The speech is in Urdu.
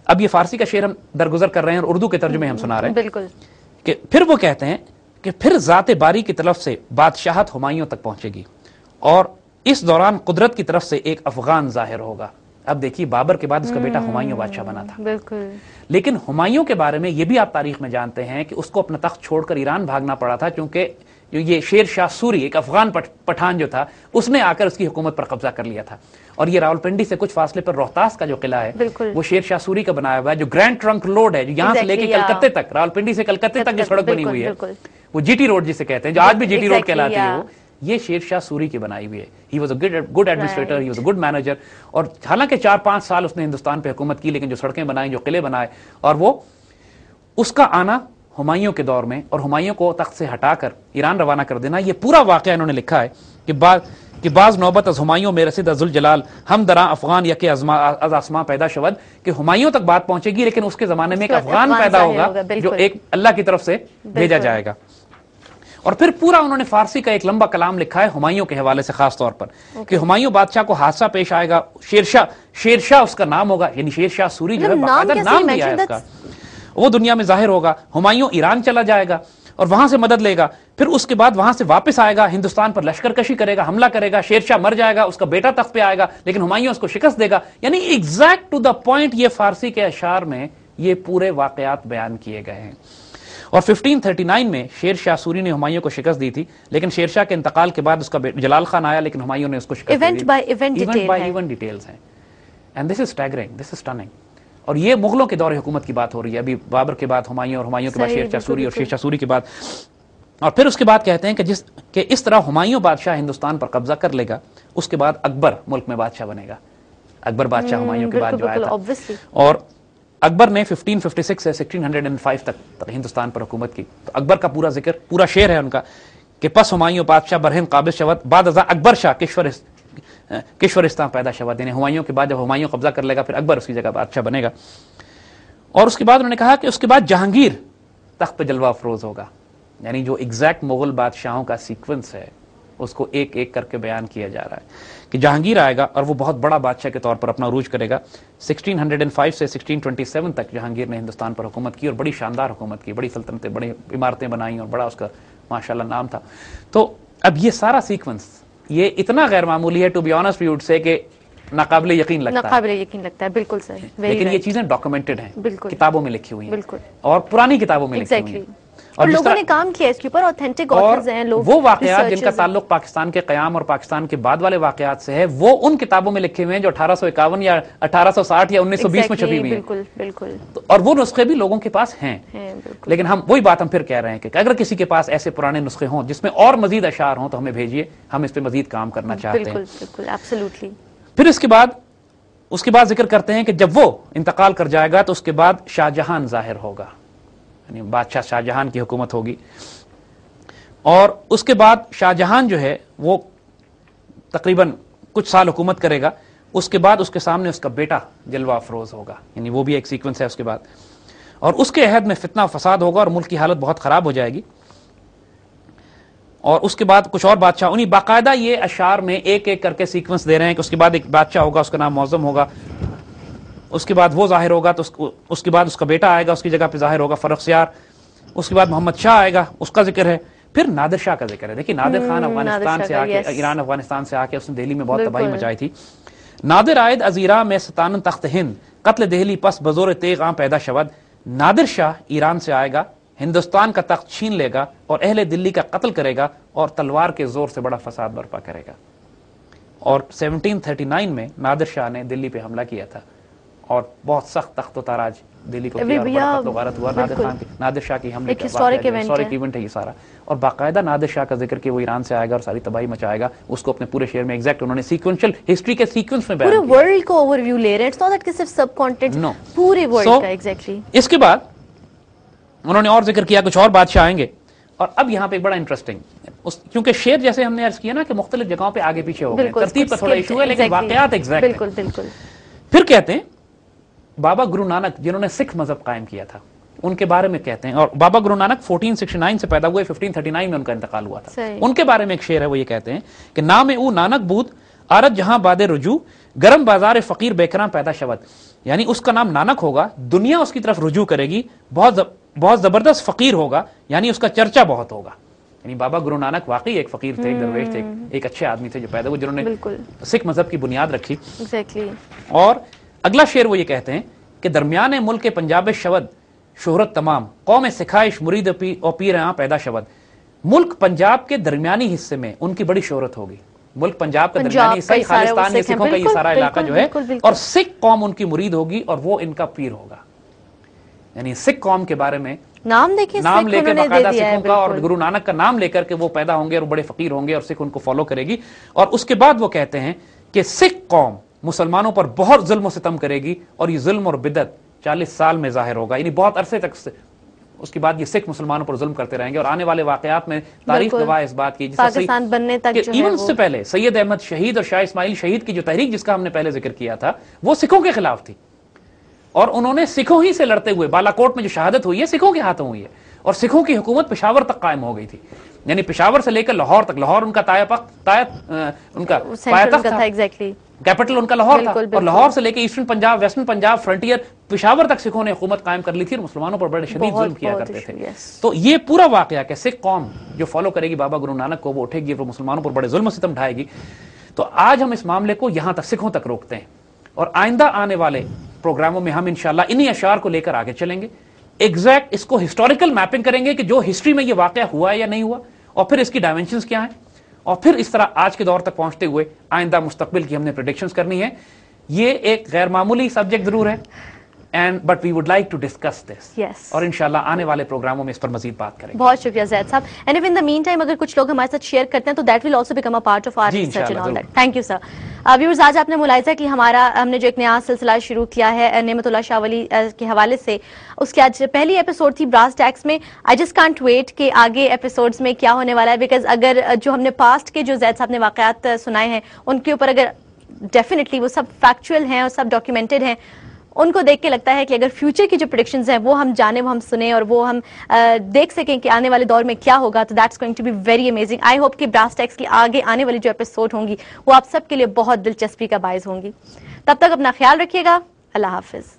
اب یہ فارسی کا شعر ہم درگزر کر رہے ہیں اور اردو کے ترجمے ہم سنا رہے ہیں. بالکل. کہ پھر وہ کہتے ہیں کہ پھر ذات باری کی طرف سے بادشاہت ہمایوں تک پہنچے گی اور اس دوران قدرت کی طرف سے ایک افغان ظاہر ہوگا. اب دیکھیے بابر کے بعد اس کا بیٹا ہمایوں بادشاہ بنا تھا. بالکل. لیکن ہمایوں کے بارے میں یہ بھی آپ تاریخ میں جانتے ہیں کہ اس کو اپنا تخت چھوڑ کر ایران بھاگنا پڑا تھا کیونکہ یہ شیر شاہ سوری ایک افغان پٹھان جو تھا اس نے آ کر اس کی حکومت پر قبضہ کر لیا تھا. اور یہ راولپنڈی سے کچھ فاصلے پر روہتاس کا جو قلعہ ہے وہ شیر شاہ سوری کا بنایا ہوا ہے, جو گرینڈ ٹرنک روڈ ہے جو یہاں سے لے کے کلکتے تک, راولپنڈی سے کلکتے تک جو سڑک بنی ہوئی ہے وہ جی ٹی روڈ جسے کہتے ہیں, جو آج بھی جی ٹی روڈ کہلاتی ہے, یہ شیر شاہ سوری کی بنائی ہوئی ہے. He was a good administrator, he was a good manager. اور حالانکہ 4-5 سال اس نے ہندوستان پہ حکومت کی, لیکن جو سڑکیں بنائیں, جو قلعے بنائے, اور وہ اس کا آنا ہمایوں کے دور میں اور ہمایوں کو تخت سے ہٹا کر ایران روانہ کر دینا, یہ پورا واقعہ انہوں نے لکھا ہے کہ بعض نوبت از ہمایوں میں رسید از ذوالجلال ہم دراں افغان یک از آسماں پیدا شود, کہ ہمایوں تک بات پہنچے گی لیکن اس کے زمانے میں ایک افغان پیدا ہوگا جو ایک اللہ کی طرف سے بھیجا جائے گا. اور پھر پورا انہوں نے فارسی کا ایک لمبا کلام لکھا ہے ہمایوں کے حوالے سے خاص طور پر کہ ہمایوں بادشاہ کو حادثہ پیش آئے گا, شیرشاہ اس کا نام ہوگا, یعنی شیر شاہ سوری جو ہے باقاعدہ نام دیا ہے اس کا, وہ دنیا میں ظاہر ہوگا. ہمایوں ایران چلا جائے گا اور وہاں سے مدد لے گا, پھر اس کے بعد وہاں سے واپس آئے گا, ہندوستان پر لشکر کشی کرے گا, حملہ کرے گا, شیرشاہ مر جائے گا, اس کا بیٹا تخت پہ آئے گا لیکن ہمایوں اس کو شکست دے گا. یعنی ایگزیکٹ ٹو دا پوائنٹ یہ فارسی کے اشعار میں یہ پورے واقعات بیان کیے گئے ہیں. اور 1539 میں شیر شاہ سوری نے ہمایوں کو شکست دی تھی, لیکن شیر شاہ کے انتقال کے بعد اس کا جلال خان آیا, لیکن ہمایوں نے اس کو شکست دی. ایونٹ بائی ایونٹ ڈیٹیلز ہیں. And this is staggering, this is stunning. اور یہ مغلوں کے دور حکومت کی بات ہو رہی ہے, ابھی بابر کے بعد ہمایوں, اور ہمایوں کے بعد شیر شاہ سوری, اور شیر شاہ سوری کے بعد. اور پھر اس کے بعد کہتے ہیں کہ اس طرح ہمایوں بادشاہ ہندوستان پر قبضہ کر لے گا, اس کے بعد اکبر ملک میں بادشاہ بنے گا. اکبر بادشاہ ہمایوں کے بعد جو آیا تھا, اور اکبر نے 1556 سے 1605 تک ہندوستان پر حکومت کی. تو اکبر کا پورا ذکر, پورا شعر ہے ان کا کہ پس ہمایوں بادشاہ برہن قابض شود بعد ازاں اکبر شاہ کشورستان پیدا شود, یعنی ہمایوں کے بعد جب ہمایوں قبضہ کر لے گا پھر اکبر اس کی جگہ بادشاہ بنے گا. اور اس کے بعد انہوں نے کہا کہ اس کے بعد جہانگیر تخت پہ جلوہ افروز ہوگا, یعنی جو ایگزیکٹ مغل بادشاہوں کا سیکوینس ہے اس کو ایک ایک کر کے بیان کیا جا رہا ہے کہ جہانگیر آئے گا اور وہ بہت بڑا بادشاہ کے طور پر اپنا عروج کرے گا. 1605 سے 1627 تک جہانگیر نے ہندوستان پر حکومت کی اور بڑی شاندار حکومت کی, بڑی سلطنتیں, بڑی عمارتیں بنائیں اور بڑا اس کا ماشاءاللہ نام تھا. تو اب یہ سارا سیکوینس یہ اتنا غیر معمولی ہے, to be honest we would سے, کہ ناقابل یقین لگتا ہے. بالکل صحیح. لیکن یہ چیزیں ڈاکومنٹڈ ہیں, کتابوں میں لکھی ہوئی ہیں, اور پرانی کتابوں میں لکھی ہوئی ہیں, اور لوگوں نے کام کیا اس کے اوپر, اوتھینٹک آتھرز ہیں لوگ. وہ واقعات جن کا تعلق پاکستان کے قیام اور پاکستان کے بعد والے واقعات سے ہے, وہ ان کتابوں میں لکھے ہوئے ہیں جو 1851 یا 1860 یا 1920 میں چھپی ہوئی ہیں. بالکل بالکل. اور وہ نسخے بھی لوگوں کے پاس ہیں. لیکن ہم وہی بات ہم پھر کہہ رہے ہیں کہ اگر کسی کے پاس ایسے پرانے نسخے ہوں جس میں اور مزید اشعار ہوں تو ہمیں بھیجیے, ہم اس پہ مزید کام کرنا چاہتے ہیں. بالکل بالکل, ایبسولوٹلی. پھر اس کے بعد ذکر کرتے ہیں کہ جب وہ انتقال کر جائے گا تو اس کے بعد شاہ جہان ظاہر ہوگا, یعنی بادشاہ شاہ جہان کی حکومت ہوگی. اور اس کے بعد شاہ جہان جو ہے وہ تقریباً کچھ سال حکومت کرے گا, اس کے بعد اس کے سامنے اس کا بیٹا جلوہ افروز ہوگا, یعنی وہ بھی ایک سیکوینس ہے اس کے بعد. اور اس کے عہد میں فتنہ و فساد ہوگا اور ملک کی حالت بہت خراب ہو جائے گی. اور اس کے بعد کچھ اور بادشاہ, انہیں باقاعدہ یہ اشعار میں ایک ایک کر کے سیکوینس دے رہے ہیں کہ اس کے بعد ایک بادشاہ ہوگا, اس کا نام معظم ہوگا, اس کے بعد وہ ظاہر ہوگا, تو اس کے بعد اس کا بیٹا آئے گا, اس کی جگہ پہ ظاہر ہوگا فرخزیار, اس کے بعد محمد شاہ آئے گا, اس کا ذکر ہے. پھر نادر شاہ کا ذکر ہے. دیکھیے نادر خان افغانستان سے آ کے, ایران افغانستان سے آ کے اس نے دہلی میں بہت تباہی مچائی تھی. نادر آئد از ایران میں ستانن تخت ہند قتل دہلی پس بزور تیغ آں پیدا شود. نادر شاہ ایران سے آئے گا, ہندوستان کا تخت چھین لے گا اور اہل دلی کا قتل کرے گا اور تلوار کے زور سے بڑا فساد برپا کرے گا. اور 1739 میں نادر شاہ نے دلی پہ حملہ کیا تھا اور بہت سخت تخت و تاراج دلی کو کیا اور بڑا قتل و غارت ہوا. نادر شاہ کی حملے کا ہسٹورک ایونٹ ہے یہ سارا, اور باقاعدہ نادر شاہ کا ذکر کہ وہ ایران سے آئے گا اور ساری تباہی مچائے گا, اس کو اپنے پورے شعر میں ایگزیکٹ انہوں نے سیکوینشل ہسٹری کے سیکوینس میں بیان کیا. پورے ورلڈ کو اوور ویو لے رہے ہیں, اٹس ناٹ دیٹ کہ صرف سب کانٹینٹ, پورے ورلڈ کا ایگزیکٹلی. اس کے بعد انہوں نے اور ذکر کیا, کچھ اور بادشاہ آئیں گے. اور اب یہاں پہ بڑا انٹرسٹنگ, کیونکہ شعر جیسے ہم نے عرض کیا نا کہ مختلف جگہوں پہ آگے پیچھے ہو گئے, ترتیب کا تھوڑا ایشو ہے, لیکن واقعات ایگزیکٹ ہیں. بالکل بالکل. پھر کہتے ہیں بابا گرو نانک جنہوں نے سکھ مذہب قائم کیا تھا, ان کے بارے میں کہتے ہیں. اور بابا گرو نانک 1469 سے پیدا ہوئے, 1539 میں ان کا انتقال ہوا تھا. ان کے بارے میں ایک شعر ہے, وہ یہ کہتے ہیں کہ نام او نانک بود آرت جہاں باد رجوع گرم بازار فقیر بیکراں پیدا شود، یعنی اس کا نام نانک ہوگا، دنیا اس کی طرف رجوع کرے گی، بہت زبردست فقیر ہوگا، یعنی اس کا چرچا بہت ہوگا. یعنی بابا گرو نانک واقعی ایک فقیر تھے، ایک درویش تھے، ایک اچھے آدمی تھے جو پیدا ہوئے، جنہوں نے سکھ مذہب کی بنیاد رکھی. اور اگلا شعر وہ یہ کہتے ہیں کہ درمیان ملک پنجاب شود شہرت تمام، قوم سکھائش مرید او پیر ہاں پیدا شود. ملک پنجاب کے درمیانی حصے میں ان کی بڑی شہرت ہوگی. ملک پنجاب کا درمیانی حصہ خالستان، یہ سکھوں کا یہ سارا علاقہ جو ہے، اور سکھ قوم ان کی مرید ہوگی اور وہ ان کا پیر ہوگا. یعنی سکھ قوم کے بارے میں نام لے کے باقاعدہ سکھوں کا اور گرو نانک کا نام لے کر کے وہ پیدا ہوں گے اور بڑے فقیر ہوں گے اور سکھ ان کو فالو کرے گی. اور اس کے بعد وہ کہتے ہیں کہ سکھ قوم مسلمانوں پر بہت ظلم و ستم کرے گی اور یہ ظلم اور بدعت 40 سال میں ظاہر ہوگا. یعنی بہت عرصے تک اس کے بعد یہ سکھ مسلمانوں پر ظلم کرتے رہیں گے. اور آنے والے واقعات میں تاریخ گواہ اس بات کی، پاکستان بننے تک جو ہے، ایون سے پہلے سید احمد شہید اور شاہ اسماعیل شہید کی جو تحریک جس کا ہم نے پہلے ذکر کیا تھا، وہ سکھوں کے خلاف تھی، اور انہوں نے سکھوں ہی سے لڑتے ہوئے بالا کوٹ میں جو شہادت ہوئی ہے سکھوں کے ہاتھوں ہوئی ہے، اور سکھوں کی حکومت پشاور تک قائم ہو گئی تھی. یعنی پشاور سے لے کر لاہور تک، لاہور ان کا کیپٹل ان کا لاہور تھا، اور لاہور سے لے کے eastern Punjab, western Punjab, frontier Peshawar تک سکھوں نے حکومت قائم کر لی تھی اور مسلمانوں پر بڑے شدید ظلم کیا کرتے تھے. تو یہ پورا واقعہ کہ سکھ قوم جو فالو کرے گی بابا گرو نانک کو، وہ اٹھے گی، وہ مسلمانوں پر بڑے ظلم و ستم ڈھائے گی. تو آج ہم اس معاملے کو یہاں تک سکھوں تک روکتے ہیں، اور آئندہ آنے والے پروگراموں میں ہم انشاءاللہ انہی اشعار کو لے کر آگے چلیں گے. ایگزیکٹ اس کو ہسٹوریکل میپنگ کریں گے کہ جو ہسٹری میں یہ واقعہ ہوا ہے یا نہیں ہوا، اور پھر اس کی ڈائمینشنز کیا ہیں، اور پھر اس طرح آج کے دور تک پہنچتے ہوئے آئندہ مستقبل کی ہم نے پریڈکشنز کرنی ہے. یہ ایک غیر معمولی سبجیکٹ ضرور ہے، but we would like to discuss this. Yes. اور انشاءاللہ آنے والے پروگراموں میں اس پر مزید بات کریں گے. بہت شکریہ زید صاحب. And if in the meantime اگر کچھ لوگ ہمارے ساتھ شیئر کرتے ہیں تو that will also become a part of our research and all that. Thank you sir. Viewers آج آپ نے ملاحظہ کہ ہم نے جو ایک نیا سلسلہ شروع کیا ہے نعمت اللہ شاہ ولی کے حوالے سے، اس کی آج پہلی ایپیسوڈ تھی براس ٹیکس میں. I just can't wait کہ آگے ایپیسوڈز میں کیا ہونے والا ہے، بیکاز اگر جو ہم نے پاسٹ کے جو زید صاحب نے واقعات سنائے ہیں ان کے اوپر اگر ڈیفینیٹلی وہ سب فیکچوئل ہیں اور سب ڈاکیومنٹڈ ہیں، ان کو دیکھ کے لگتا ہے کہ اگر فیوچر کی جو پریڈکشنز ہیں وہ ہم جانیں، وہ ہم سنیں، اور وہ ہم دیکھ سکیں کہ آنے والے دور میں کیا ہوگا، تو that's going to be very amazing. I hope کہ براس ٹیکس کی آگے آنے والی جو ایپیسوڈ ہوں گی وہ آپ سب کے لیے بہت دلچسپی کا باعث ہوں گی. تب تک اپنا خیال رکھیے گا. اللہ حافظ.